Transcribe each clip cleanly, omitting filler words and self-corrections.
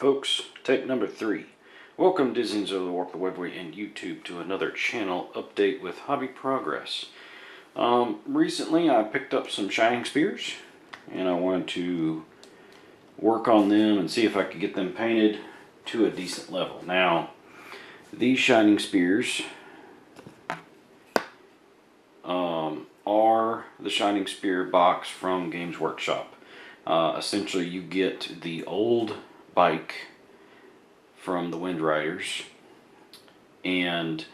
folks, take number 3. Welcome Disney's of the Warp the Webway and YouTube to another channel update with hobby progress. Recently I picked up some shining spears and I wanted to work on them and see if I could get them painted to a decent level. Now, these shining spears are the Shining Spear box from Games Workshop. Essentially you get the old bike from the Wind Riders, and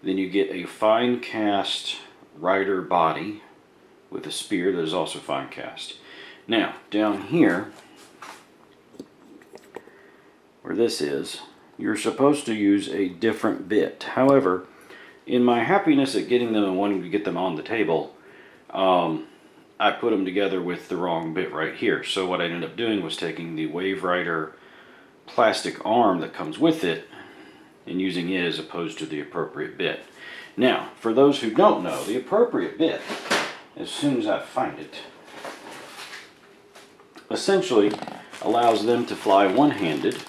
then you get a fine cast rider body with a spear that is also fine cast. Now down here where this is, you're supposed to use a different bit. However, in my happiness at getting them and wanting to get them on the table, I put them together with the wrong bit right here. So what I ended up doing was taking the Wave Rider plastic arm that comes with it and using it as opposed to the appropriate bit. Now, for those who don't know, the appropriate bit, as soon as I find it, essentially allows them to fly one-handed,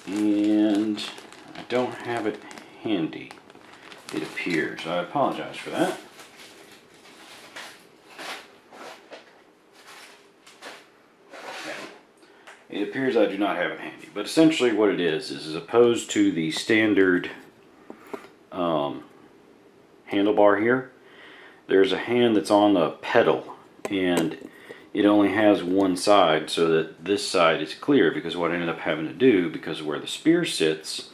and I don't have it handy, it appears. I apologize for that. It appears I do not have it handy, but essentially what it is as opposed to the standard handlebar here, there's a hand that's on the pedal and it only has one side, so that this side is clear, because what I ended up having to do, because of where the spear sits,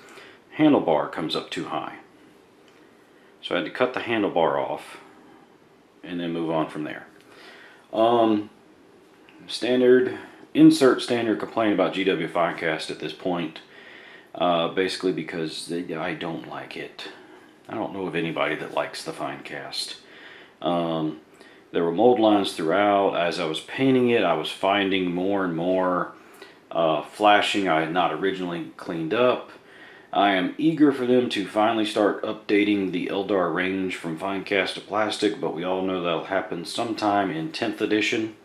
handlebar comes up too high. So I had to cut the handlebar off and then move on from there. Insert standard complaint about GW Finecast at this point, basically because I don't like it. I don't know of anybody that likes the Finecast. There were mold lines throughout. As I was painting it, I was finding more and more flashing I had not originally cleaned up. I am eager for them to finally start updating the Eldar range from Finecast to plastic, but we all know that'll happen sometime in 10th edition.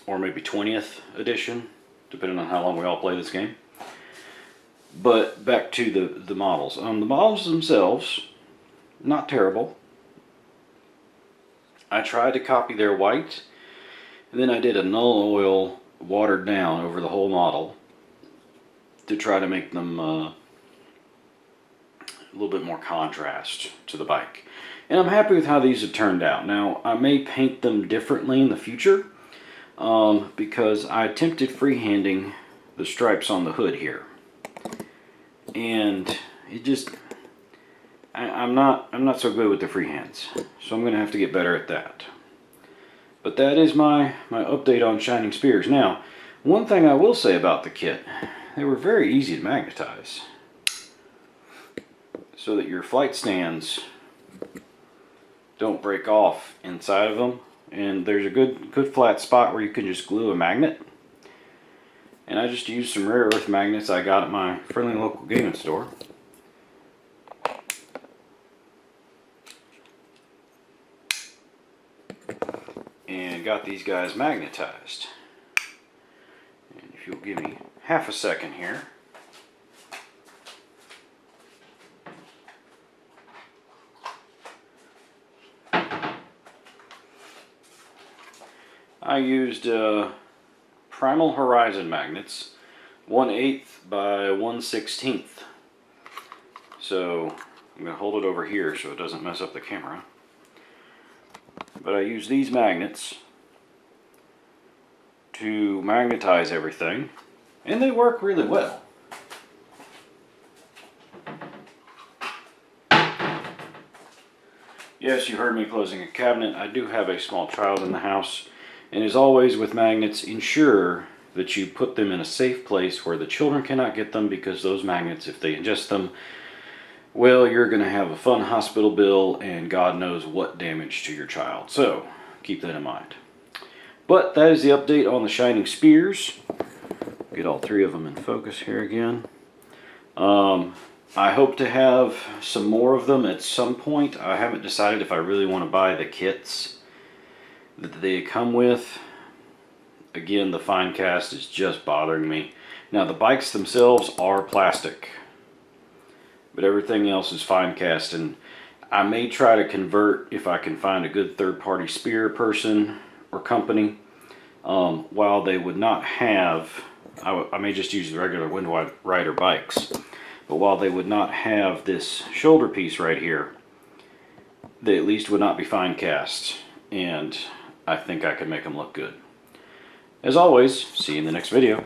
Or maybe 20th edition, depending on how long we all play this game. But back to the models. The models themselves, not terrible. I tried to copy their white, and then I did a null oil watered down over the whole model to try to make them a little bit more contrast to the bike. And I'm happy with how these have turned out. Now, I may paint them differently in the future, because I attempted freehanding the stripes on the hood here, and it just I'm not so good with the freehands, so I'm gonna have to get better at that. But that is my update on Shining Spears. Now, one thing I will say about the kit, they were very easy to magnetize, so that your flight stands don't break off inside of them. And there's a good flat spot where you can just glue a magnet. And I just used some rare earth magnets I got at my friendly local gaming store. And got these guys magnetized. And if you'll give me half a second here. I used Primal Horizon magnets, 1/8 by 1/16. So I'm going to hold it over here so it doesn't mess up the camera. But I use these magnets to magnetize everything, and they work really well. Yes, you heard me closing a cabinet. I do have a small child in the house. And as always with magnets, ensure that you put them in a safe place where the children cannot get them, because those magnets, if they ingest them, well, you're going to have a fun hospital bill and God knows what damage to your child. So keep that in mind. But that is the update on the Shining Spears. Get all 3 of them in focus here again. I hope to have some more of them at some point. I haven't decided if I really want to buy the kits that they come with. again, the fine cast is just bothering me. Now the bikes themselves are plastic, but everything else is fine cast, and I may try to convert if I can find a good third-party spear person or company. While they would not have, I may just use the regular Wind Rider bikes, but while they would not have this shoulder piece right here, they at least would not be fine cast, and I think I could make them look good. As always, see you in the next video.